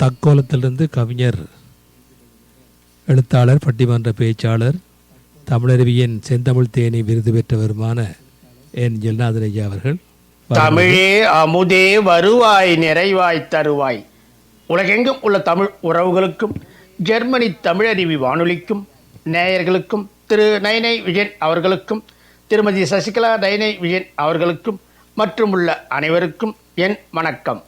தக்கோலத்திலிருந்து கவிஞர், எழுத்தாளர், பட்டிமன்ற பேச்சாளர், தமிழருவியின் செந்தமிழ் தேனி விருது பெற்றவருமான என் ஜெகநாதன் ஐயா அவர்கள். தமிழே அமுதே வருவாய் நிறைவாய் தருவாய். உலகெங்கும் உள்ள தமிழ் உறவுகளுக்கும் ஜெர்மனி தமிழருவி வானொலிக்கும் நேயர்களுக்கும் திரு நைனை விஜயன் அவர்களுக்கும் திருமதி சசிகலா நைனை விஜயன் அவர்களுக்கும் மற்றும் உள்ள அனைவருக்கும் என் வணக்கம்.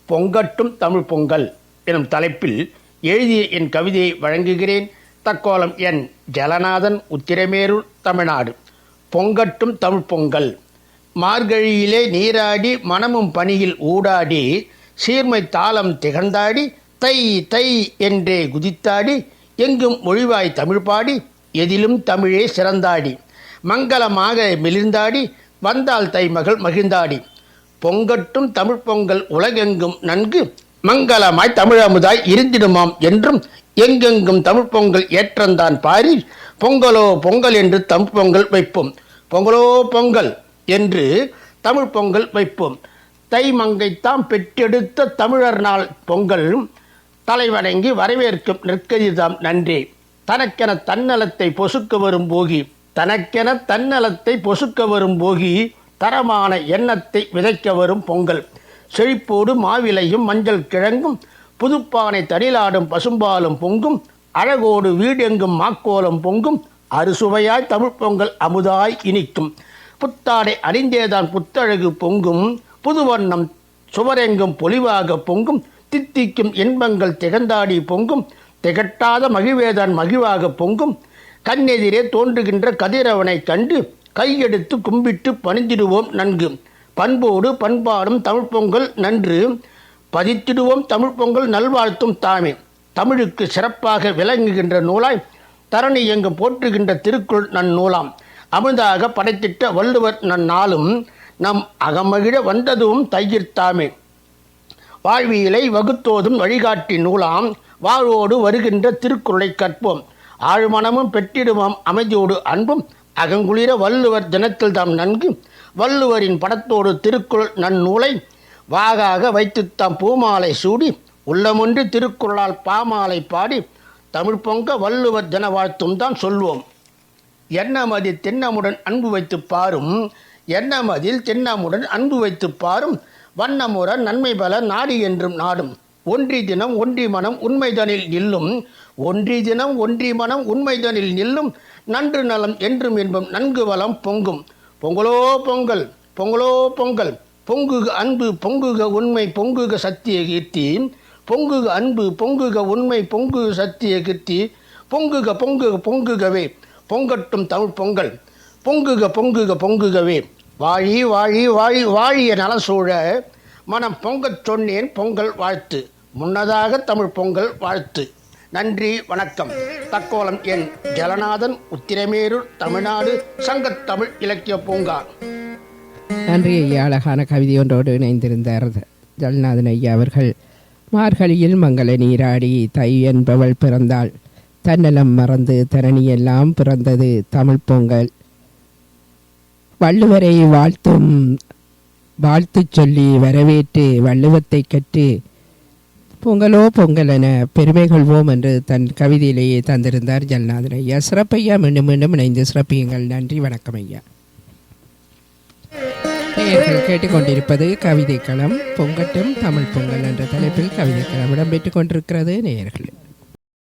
பொங்கட்டும் தமிழ் பொங்கல் எனும் தலைப்பில் எழுதிய என் கவிதையை வழங்குகிறேன். தக்கோலம் என் ஜலநாதன், உத்திரமேரூர், தமிழ்நாடு. பொங்கட்டும் தமிழ் பொங்கல். மார்கழியிலே நீராடி மனமும் பனியில் ஊடாடி சீர்மை தாளம் திகழ்ந்தாடி தை தை என்றே குதித்தாடி எங்கும் மொழிவாய் தமிழ் பாடி எதிலும் தமிழே சிறந்தாடி மங்களமாக மிளிர்ந்தாடி வந்தால் தை மகள் மகிழ்ந்தாடி. பொங்கட்டும் தமிழ் பொங்கல் உலகெங்கும் நன்கு மங்களமாய் தமிழமுதாய் இருந்திடுமாம் என்றும் எங்கெங்கும் தமிழ் பொங்கல் ஏற்றந்தான் பாரி பொங்கலோ பொங்கல் என்று தமிழ் பொங்கல் வைப்போம். பொங்கலோ பொங்கல் என்று தமிழ் பொங்கல் வைப்போம். தை மங்கைத்தாம் பெற்றெடுத்த தமிழர் நாள் பொங்கல் தலைவணங்கி வரவேற்கும் நெற்கதிர்தாம் நன்றே. தனக்கென தன்னலத்தை பொசுக்க வரும் போகி, தனக்கென தன்னலத்தை பொசுக்க வரும் போகி, தரமான எண்ணத்தை விதைக்க வரும் பொங்கல். செழிப்போடு மாவிலையும் மஞ்சள் கிழங்கும் புதுப்பானை தனிலாடும் பசும்பாலும் பொங்கும் அழகோடு வீடெங்கும் மாக்கோலம் பொங்கும் அறுசுவையாய் தமிழ் பொங்கல் அமுதாய் இனிக்கும். புத்தாடை அணிந்தேதான் புத்தழகு பொங்கும் புதுவண்ணம் சுவரெங்கும் பொலிவாக பொங்கும் தித்திக்கும் இன்பங்கள் திகழ்ந்தாடி பொங்கும் திகட்டாத மகிழ்வேதான் மகிழ்வாக பொங்கும். கண்ணெதிரே தோன்றுகின்ற கதிரவனை கண்டு கையெடுத்து கும்பிட்டு பணிந்திடுவோம் நன்கு. பண்போடு பண்பாடும் தமிழ் பொங்கல் நன்று பதித்திடுவோம் தமிழ் பொங்கல் நல்வாழ்த்தும் தாமே. தமிழுக்கு சிறப்பாக விளங்குகின்ற நூலாய் தரணி எங்கும் போற்றுகின்ற திருக்குறள் நன்னூலாம். அமுதாக படைத்திட்ட வள்ளுவர் நன்னாளும் நம் அகமகிழ வந்ததும் தையிர்த்தாமே. வாழ்வியலை வகுத்தோதும் வழிகாட்டி நூலாம் வாழ்வோடு வருகின்ற திருக்குறளை கற்போம். ஆழ்மனமும் பெற்றிடுவோம் அமைதியோடு அன்பும் அகங்குளிர வள்ளுவர் தினத்தில் தாம் நன்கு வள்ளுவரின் படத்தோடு திருக்குறள் நன்னூலை வாகாக வைத்துத்தாம் பூமாலை சூடி உள்ளமொன்று திருக்குறளால் பாமாலை பாடி தமிழ் பொங்க வள்ளுவர் தின வாழ்த்தும் தான் சொல்வோம். எண்ணமதி தென்னமுடன் அன்பு வைத்து பாரும், எண்ணமதில் தென்னமுடன் அன்பு வைத்து பாரும் வண்ணமுற நன்மை பல நாடி என்றும் நாடும். ஒன்றி தினம் ஒன்றி மனம் உண்மைதனில் நில்லும், ஒன்றி தினம் ஒன்றி மனம் உண்மைதனில் நில்லும் நன்று நலம் என்றும் என்பம் நன்கு வளம் பொங்கும். பொங்கலோ பொங்கல் பொங்கலோ பொங்கல் பொங்குக அன்பு பொங்குக உண்மை பொங்குக சத்திய கீர்த்தி பொங்குக அன்பு பொங்குக உண்மை பொங்குக சத்திய கீர்த்தி பொங்குக பொங்குக பொங்குகவே பொங்கட்டும் தமிழ் பொங்கல் பொங்குக பொங்குக பொங்குகவே. வாழி வாழி வாழி வாழிய நலசூழ மனம் பொங்கச் சொன்னேன் பொங்கல் வாழ்த்து முன்னதாக தமிழ் பொங்கல் வாழ்த்து. நன்றி, வணக்கம். தக்கோலம் என் ஜலநாதன், உத்திரமேரூர், தமிழ்நாடு, சங்கத்தமிழ் இலக்கிய பூங்கா. நன்றி ஐயா. அழகான கவிதை ஒன்றோடு இணைந்திருந்தார் ஜலநாதன் ஐயா அவர்கள். மார்கழியில் மங்கள நீராடி தை என்பவள் பிறந்தாள், தன்னலம் மறந்து தரணியெல்லாம் பிறந்தது தமிழ் பொங்கல். வள்ளுவரை வாழ்த்து சொல்லி வரவேற்று வள்ளுவத்தை கற்று பொங்கலோ பொங்கல் என பெருமை கொள்வோம் என்று தன் கவிதையிலேயே தந்திருந்தார் ஜலநாதன் ஐயா. சிறப்பையா, மீண்டும் மீண்டும் இணைந்து சிறப்பியுங்கள். நன்றி, வணக்கம் ஐயா. நேயர்கள் கேட்டுக்கொண்டிருப்பது கவிதை களம். பொங்கட்டும் தமிழ் பொங்கல் என்ற தலைப்பில் கவிதை களம் இடம்பெற்றுக் கொண்டிருக்கிறது. நேயர்கள்